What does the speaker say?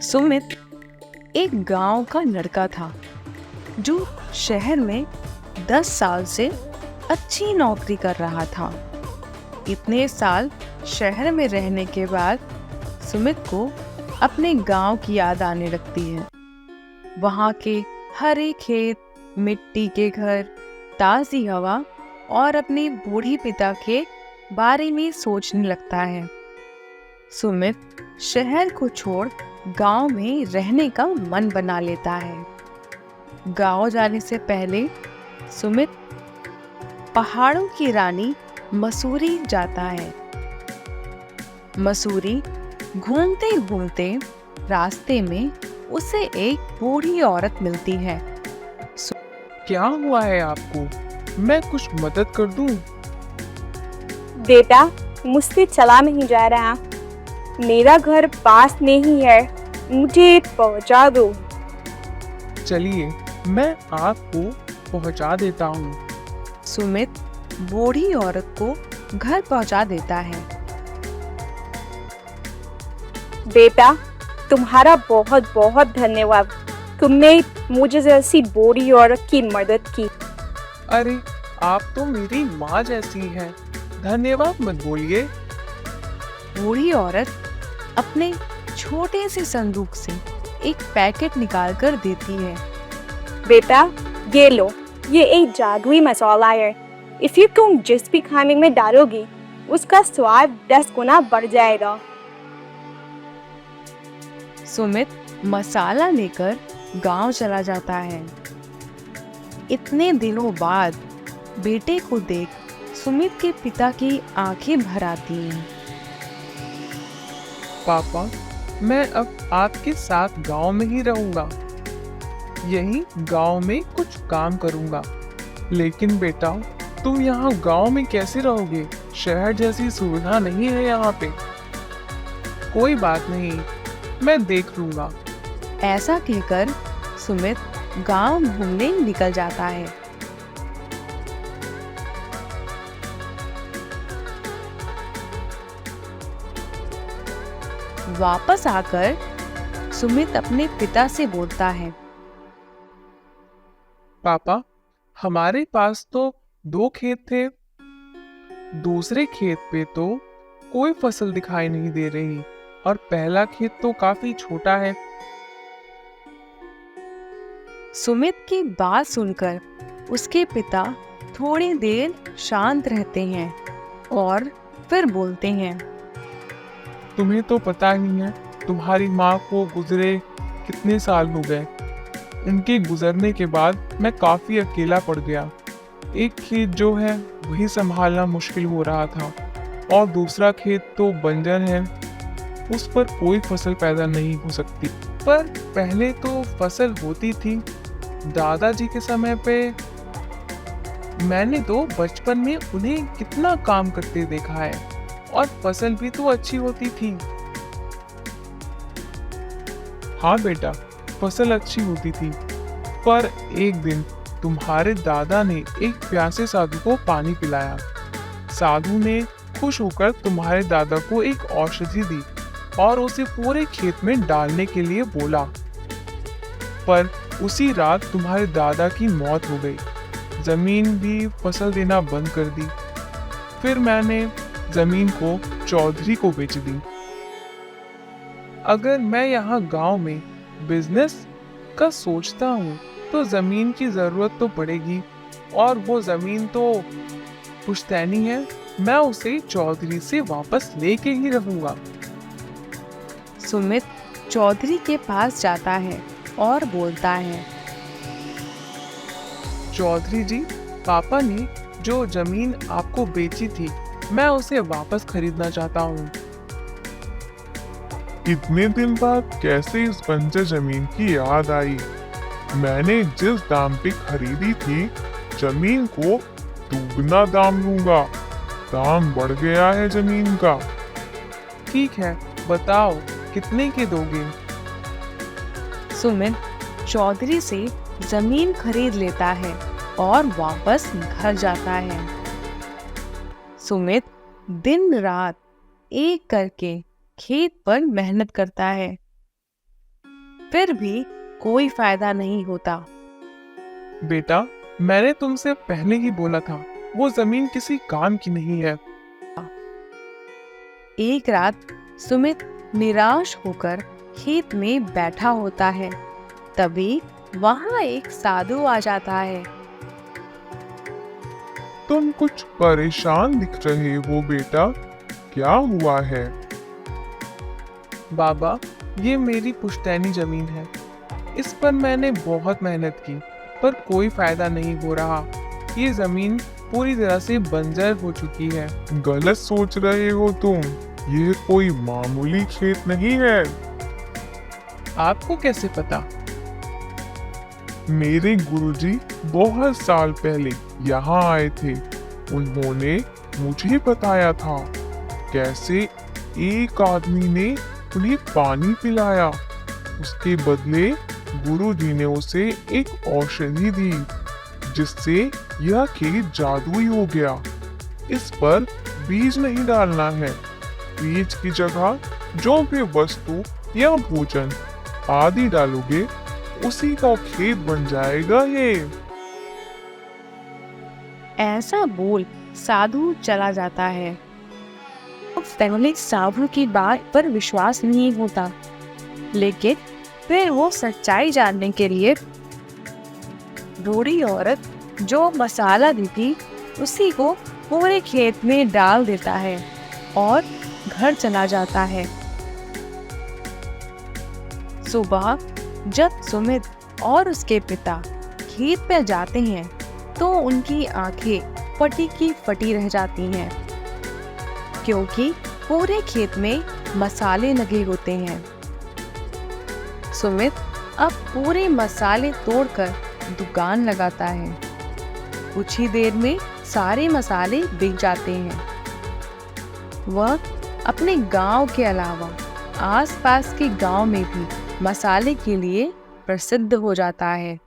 सुमित एक गांव का लड़का था जो शहर में 10 साल से अच्छी नौकरी कर रहा था। इतने साल शहर में रहने के बाद सुमित को अपने गांव की याद आने लगती है। वहाँ के हरे खेत, मिट्टी के घर, ताज़ी हवा और अपने बूढ़े पिता के बारे में सोचने लगता है। सुमित शहर को छोड़ गांव में रहने का मन बना लेता है। गांव जाने से पहले सुमित पहाड़ों की रानी मसूरी जाता है। मसूरी घूमते घूमते रास्ते में उसे एक बूढ़ी औरत मिलती है। क्या हुआ है आपको? मैं कुछ मदद कर दूं? बेटा, मुझसे चला नहीं जा रहा। मेरा घर पास नहीं है, मुझे पहुंचा दो। चलिए, मैं आपको पहुंचा देता हूँ। सुमित बूढ़ी औरत को घर पहुंचा देता है। बेटा, तुम्हारा बहुत बहुत धन्यवाद। तुमने मुझे जैसी बूढ़ी औरत की मदद की। अरे, आप तो मेरी माँ जैसी हैं। धन्यवाद मत बोलिए। बूढ़ी औरत अपने छोटे से संदूक से एक पैकेट निकाल कर देती है। बेटा, ये लो, ये एक जादुई मसाला है। इफ ये तुम जिस भी खाने में डालोगी, उसका स्वाद 10 गुना बढ़ जाएगा। सुमित मसाला लेकर गांव चला जाता है। इतने दिनों बाद बेटे को देख सुमित के पिता की आंखें भर आती हैं। पापा, मैं अब आपके साथ गांव में ही रहूंगा। यही गांव में कुछ काम करूंगा। लेकिन बेटा, तुम यहाँ गांव में कैसे रहोगे? शहर जैसी सुविधा नहीं है यहाँ पे। कोई बात नहीं, मैं देख लूंगा। ऐसा कहकर सुमित गांव घूमने निकल जाता है। वापस आकर सुमित अपने पिता से बोलता है। पापा, हमारे पास तो 2 खेत थे। दूसरे खेत पे तो कोई फसल दिखाई नहीं दे रही और पहला खेत तो काफी छोटा है। सुमित की बात सुनकर उसके पिता थोड़ी देर शांत रहते हैं और फिर बोलते हैं। तुम्हें तो पता ही है, तुम्हारी माँ को गुजरे कितने साल हो गए। उनके गुजरने के बाद मैं काफी अकेला पड़ गया। एक खेत जो है वही संभालना मुश्किल हो रहा था और दूसरा खेत तो बंजर है, उस पर कोई फसल पैदा नहीं हो सकती। पर पहले तो फसल होती थी। दादाजी के समय पे मैंने तो बचपन में उन्हें कितना काम करते देखा है और फसल भी तो अच्छी होती थी। हाँ बेटा, फसल अच्छी होती थी। पर एक दिन तुम्हारे दादा ने एक प्यासे साधु को पानी पिलाया। साधु ने खुश होकर तुम्हारे दादा को एक औषधि दी और उसे पूरे खेत में डालने के लिए बोला। पर उसी रात तुम्हारे दादा की मौत हो गई। जमीन भी फसल देना बंद कर दी। फिर मैंने जमीन को चौधरी को बेच दी। अगर मैं यहाँ गांव में बिजनेस का सोचता हूँ तो जमीन की जरूरत तो पड़ेगी और वो जमीन तो पुश्तैनी है। मैं उसे चौधरी से वापस लेके ही रहूंगा। सुमित चौधरी के पास जाता है और बोलता है। चौधरी जी, पापा ने जो जमीन आपको बेची थी, मैं उसे वापस खरीदना चाहता हूँ। इतने दिन बाद कैसे इस बंजर जमीन की याद आई? मैंने जिस दाम पे खरीदी थी, जमीन को दुगना दाम लूंगा। दाम बढ़ गया है जमीन का। ठीक है, बताओ कितने के दोगे? सुमित चौधरी से जमीन खरीद लेता है और वापस घर जाता है। सुमित दिन रात एक करके खेत पर मेहनत करता है। फिर भी कोई फायदा नहीं होता। बेटा, मैंने तुमसे पहले ही बोला था, वो जमीन किसी काम की नहीं है। एक रात सुमित निराश होकर खेत में बैठा होता है। तभी वहां एक साधु आ जाता है। तुम कुछ परेशान दिख रहे हो बेटा, क्या हुआ है? बाबा, ये मेरी पुश्तैनी जमीन है। इस पर मैंने बहुत मेहनत की, पर कोई फायदा नहीं हो रहा। ये जमीन पूरी तरह से बंजर हो चुकी है। गलत सोच रहे हो तुम, ये कोई मामूली खेत नहीं है। आपको कैसे पता? मेरे गुरुजी बहुत साल पहले यहाँ आए थे। उन्होंने मुझे बताया था कैसे एक आदमी ने उन्हें पानी पिलाया। उसके बदले गुरुजी ने उसे एक औषधि दी, जिससे यह खेत जादुई हो गया। इस पर बीज नहीं डालना है। बीज की जगह जो भी वस्तु या भोजन आदि डालोगे, उसी का खेत बन जाएगा ये। ऐसा बोल साधु चला जाता है। पहले साधु की बात पर विश्वास नहीं होता, लेकिन फिर वो सच्चाई जानने के लिए बूढ़ी औरत जो मसाला दी थी उसी को पूरे खेत में डाल देता है और घर चला जाता है। सुबह जब सुमित और उसके पिता खेत पर जाते हैं तो उनकी आंखें फटी की फटी रह जाती हैं, क्योंकि पूरे खेत में मसाले लगे होते हैं। सुमित अब पूरे मसाले तोड़कर दुकान लगाता है। कुछ ही देर में सारे मसाले बिक जाते हैं। वह अपने गांव के अलावा आसपास के गांव में भी मसाले के लिए प्रसिद्ध हो जाता है।